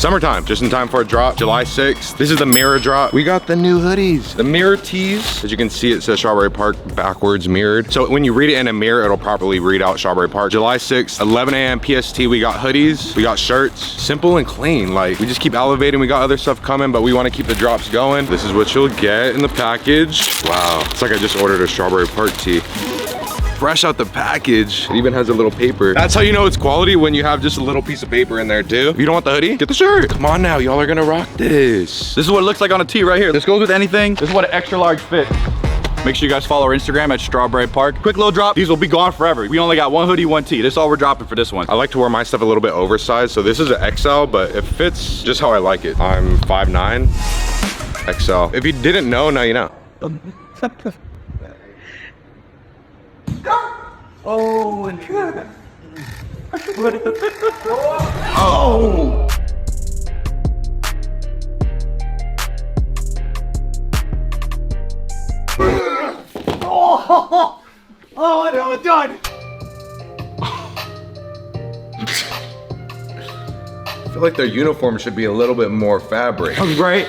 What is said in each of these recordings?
Summertime, just in time for a drop, July 6th. This is the mirror drop. We got the new hoodies, the mirror tees. As you can see, it says Strawberry Park backwards mirrored. So when you read it in a mirror, it'll properly read out Strawberry Park. July 6th, 11 a.m. PST, we got hoodies, we got shirts, simple and clean. Like, we just keep elevating. We got other stuff coming, but we want to keep the drops going. This is what you'll get in the package. Wow, it's like I just ordered a Strawberry Park tee. Fresh out the package. It even has a little paper. That's how you know it's quality, when you have just a little piece of paper in there too. If you don't want the hoodie, get the shirt. Come on now, y'all are gonna rock this. This is what it looks like on a tee right here. This goes with anything. This is what an extra large fit. Make sure you guys follow our Instagram at Strawberry Park. Quick little drop. These will be gone forever. We only got one hoodie, one tee. This is all we're dropping for this one. I like to wear my stuff a little bit oversized, so this is an XL, but it fits just how I like it. I'm 5'9", XL. If you didn't know, now you know. Oh, and oh! Oh, no, it's done. I feel like their uniform should be a little bit more fabric. That was great.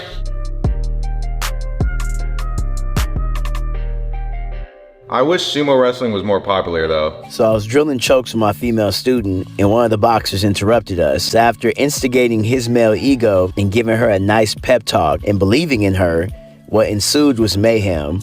I wish sumo wrestling was more popular though. So I was drilling chokes with my female student, and one of the boxers interrupted us. After instigating his male ego and giving her a nice pep talk and believing in her, what ensued was mayhem.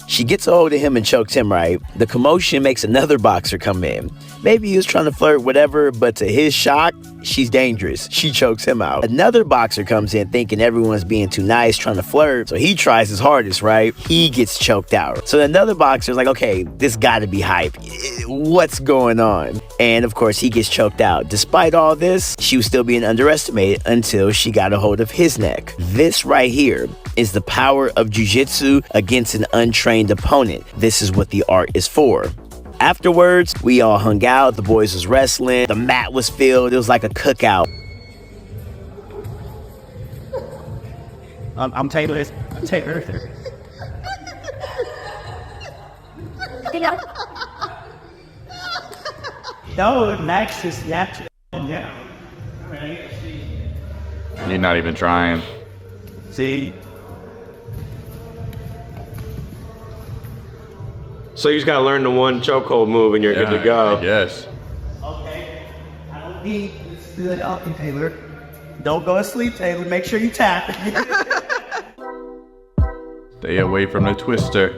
She gets a hold of him and chokes him right. The commotion makes another boxer come in. Maybe he was trying to flirt, whatever, but to his shock, she's dangerous. She chokes him out. Another boxer comes in thinking everyone's being too nice, trying to flirt, so he tries his hardest, right? He gets choked out. So another boxer's like, okay, this gotta be hype. What's going on? And of course, he gets choked out. Despite all this, she was still being underestimated until she got a hold of his neck. This right here is the power of jiu-jitsu against an untrained opponent. This is what the art is for. Afterwards, we all hung out, the boys was wrestling, the mat was filled, it was like a cookout. I'm Taylor. I'm Taylor. No, next is natural. Yeah. You're not even trying. See? So you just gotta learn the one chokehold move and you're good to go. Yes. Okay. I don't need to stood up, Taylor. Don't go to sleep, Taylor. Make sure you tap. Stay away from the twister.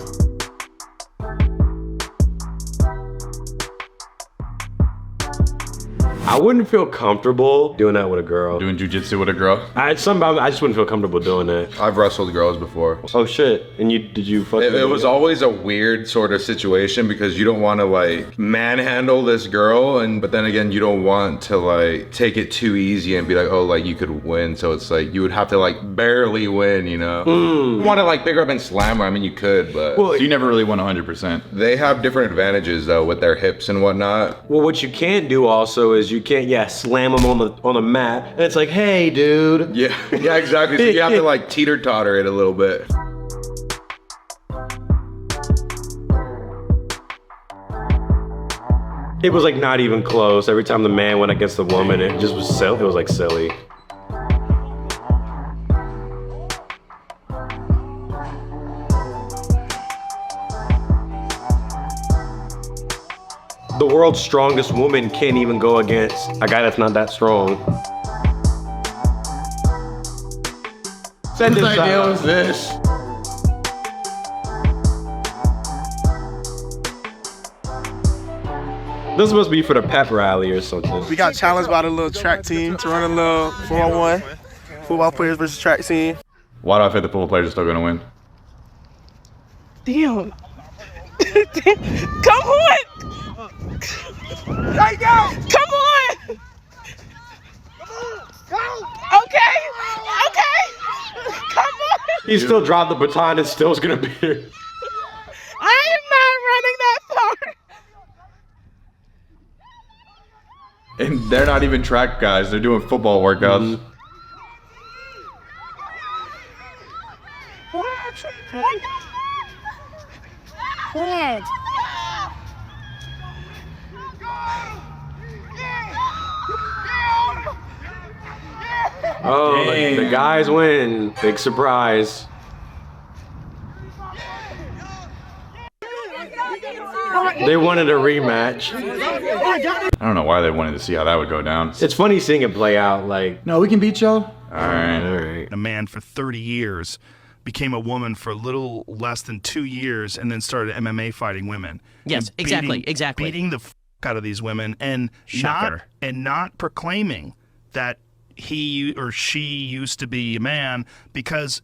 I wouldn't feel comfortable doing that with a girl. Doing jujitsu with a girl? I just wouldn't feel comfortable doing that. I've wrestled girls before. Oh shit, and did you fuck It was always a weird sort of situation because you don't want to like manhandle this girl, but then again you don't want to like take it too easy and be like, oh, like you could win. So it's like you would have to like barely win, you know? You want to like pick her up and slam her, I mean you could, but Well, you never really won 100%. they have different advantages though with their hips and whatnot. Well, what you can't do also is you can't, slam them on the mat, and it's like, hey, dude. Yeah, yeah, exactly. So you have to like teeter-totter it a little bit. It was like not even close. Every time the man went against the woman, it just was silly. It was like silly. The world's strongest woman can't even go against a guy that's not that strong. Whose idea was this? This must be for the pep rally or something. We got challenged by the little track team to run a little 4-on-1. Football players versus track team. Why do I feel the football players are still gonna win? Damn. Come on! There you go! Come on! Okay! Okay! Come on! He still dropped the baton and still's gonna be here. I am not running that far! And they're not even track guys, they're doing football workouts. Good. Oh, the guys win. Big surprise. They wanted a rematch. I don't know why they wanted to see how that would go down. It's funny seeing it play out. Like, no, we can beat y'all. All right. A man for 30 years, became a woman for a little less than 2 years, and then started MMA fighting women. Yes, exactly. Beating the out of these women, and not proclaiming that he or she used to be a man, because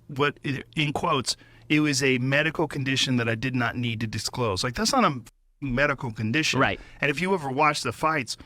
in quotes, it was a medical condition that I did not need to disclose. Like, that's not a medical condition. Right. And if you ever watch the fights,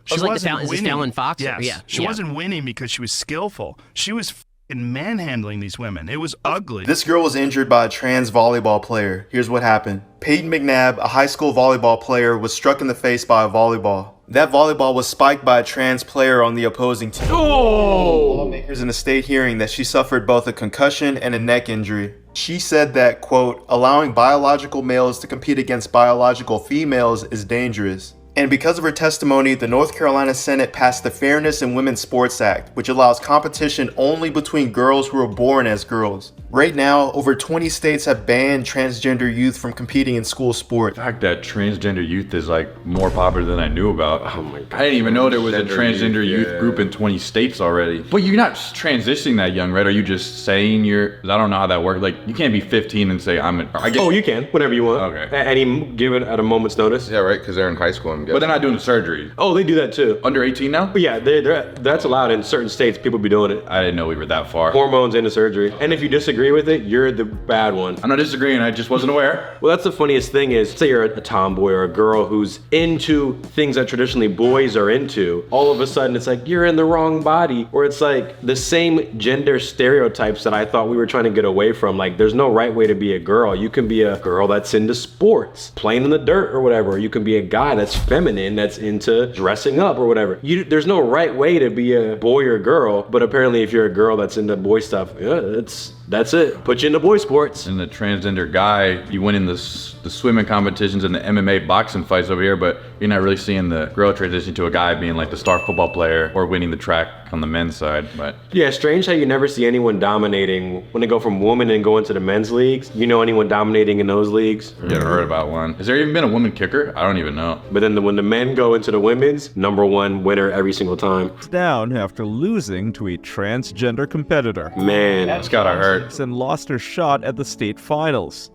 she like wasn't winning. Is this Fallon Fox? Yes. She wasn't winning because she was skillful. She was manhandling these women. It was ugly. This girl was injured by a trans volleyball player. Here's what happened. Peyton McNabb, a high school volleyball player, was struck in the face by a volleyball. That volleyball was spiked by a trans player on the opposing team. Lawmakers in a state hearing that she suffered both a concussion and a neck injury. She said that, quote, allowing biological males to compete against biological females is dangerous. And because of her testimony, the North Carolina Senate passed the Fairness in Women's Sports Act, which allows competition only between girls who are born as girls. Right now, over 20 states have banned transgender youth from competing in school sport. The fact that transgender youth is like more popular than I knew about. oh my God. I didn't even know there was a transgender youth group in 20 states already. But you're not transitioning that young, right? Are you just saying I don't know how that works. Like, you can't be 15 and say Oh, you can, whenever you want. Okay. Give it at a moment's notice. Yeah, right, because they're in high school. But they're not doing the surgery. Oh, they do that too. Under 18 now? But yeah, that's allowed in certain states. People be doing it. I didn't know we were that far. Hormones into surgery. And if you disagree with it, you're the bad one. I'm not disagreeing, I just wasn't aware. Well, that's the funniest thing is, say you're a tomboy or a girl who's into things that traditionally boys are into. All of a sudden, it's like, you're in the wrong body. Or it's like the same gender stereotypes that I thought we were trying to get away from. Like, there's no right way to be a girl. You can be a girl that's into sports, playing in the dirt or whatever. Or you can be a guy that's feminine, that's into dressing up or whatever. There's no right way to be a boy or girl, but apparently if you're a girl that's into boy stuff, that's it. Put you into boy sports. And the transgender guy, you win in the swimming competitions and the MMA boxing fights over here, but you're not really seeing the girl transition to a guy being like the star football player or winning the track on the men's side. But yeah, strange how you never see anyone dominating when they go from women and go into the men's leagues. You know anyone dominating in those leagues? You never heard about one. Has there even been a woman kicker? I don't even know. But then when the men go into the women's, #1 winner every single time. Down after losing to a transgender competitor. Man, that's gotta hurt. And lost her shot at the state finals.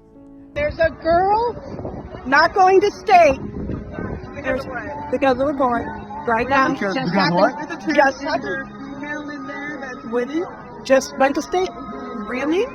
There's a girl not going to state. There's the other boy right now. Just went to state. Really?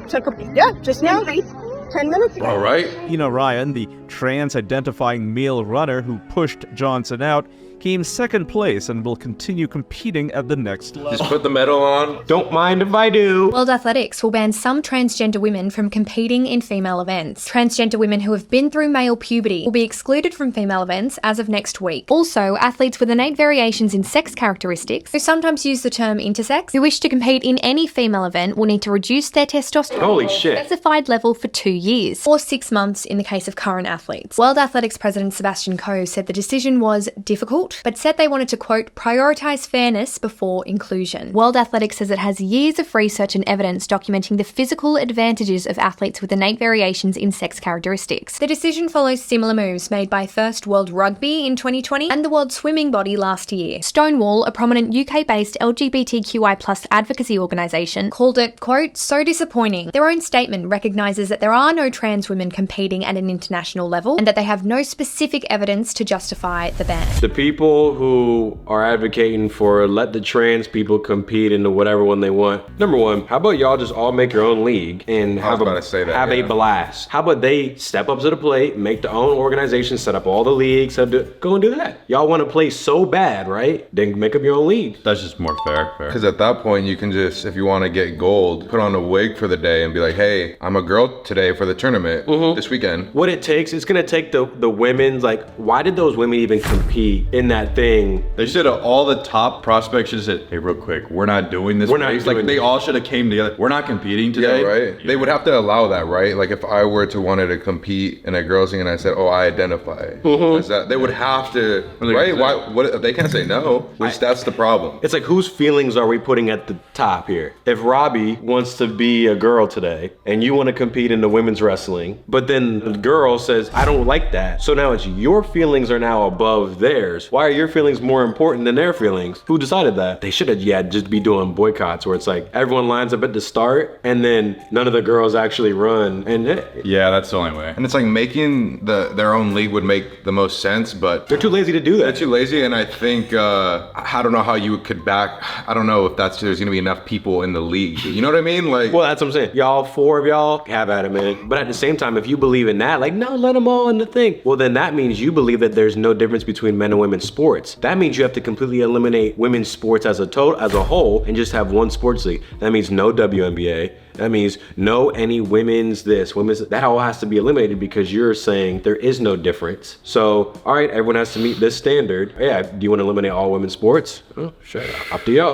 Just now. 10 minutes ago. All right. Ryan, the trans-identifying male runner who pushed Johnson out, came second place and will continue competing at the next level. Just put the medal on. Don't mind if I do. World Athletics will ban some transgender women from competing in female events. Transgender women who have been through male puberty will be excluded from female events as of next week. Also, athletes with innate variations in sex characteristics, who sometimes use the term intersex, who wish to compete in any female event will need to reduce their testosterone Holy shit. specified level for 2 years, or 6 months in the case of current athletes. World Athletics President Sebastian Coe said the decision was difficult, but said they wanted to, quote, prioritize fairness before inclusion. World Athletics says it has years of research and evidence documenting the physical advantages of athletes with innate variations in sex characteristics. The decision follows similar moves made by first World Rugby in 2020 and the World Swimming Body last year. Stonewall, a prominent UK-based LGBTQI+ advocacy organisation, called it, quote, so disappointing. Their own statement recognises that there are no trans women competing at an international level and that they have no specific evidence to justify the ban. The people who are advocating for let the trans people compete into whatever one they want. #1, how about y'all just all make your own league and have a blast? How about they step up to the plate, make their own organization, set up all the leagues, go and do that. Y'all want to play so bad, right? Then make up your own league. That's just more fair. Because at that point, you can just, if you want to get gold, put on a wig for the day and be like, hey, I'm a girl today for the tournament this weekend. What it takes, it's going to take the women's, like, why did those women even compete in in that thing. They should have, all the top prospects should have said, hey, real quick, we're not doing this. We're not race. doing Like, they this. all should have came together. We're not competing today. Yeah, right. They would have to allow that, right? Like if I were to wanted to compete in a girls thing and I said, oh, I identify as that, they would have to, right? Why? What? They can't say no. Which that's the problem. It's like, whose feelings are we putting at the top here? If Robbie wants to be a girl today and you want to compete in the women's wrestling, but then the girl says, I don't like that. So now it's your feelings are now above theirs. Why are your feelings more important than their feelings? Who decided that? They should have, just be doing boycotts where it's like everyone lines up at the start and then none of the girls actually run. And yeah, that's the only way. And it's like making their own league would make the most sense, but they're too lazy to do that. They're too lazy, and I think I don't know how you could I don't know if there's gonna be enough people in the league. You know what I mean? Like, well, that's what I'm saying. Y'all, 4 of y'all, have at it, man. But at the same time, if you believe in that, like, no, let them all in the thing. Well, then that means you believe that there's no difference between men and women's sports. That means you have to completely eliminate women's sports as a whole and just have one sports league. That means no WNBA. That means no any women's this, women's that all has to be eliminated because you're saying there is no difference. So, all right, everyone has to meet this standard. Yeah, do you want to eliminate all women's sports? Oh, sure, up to y'all.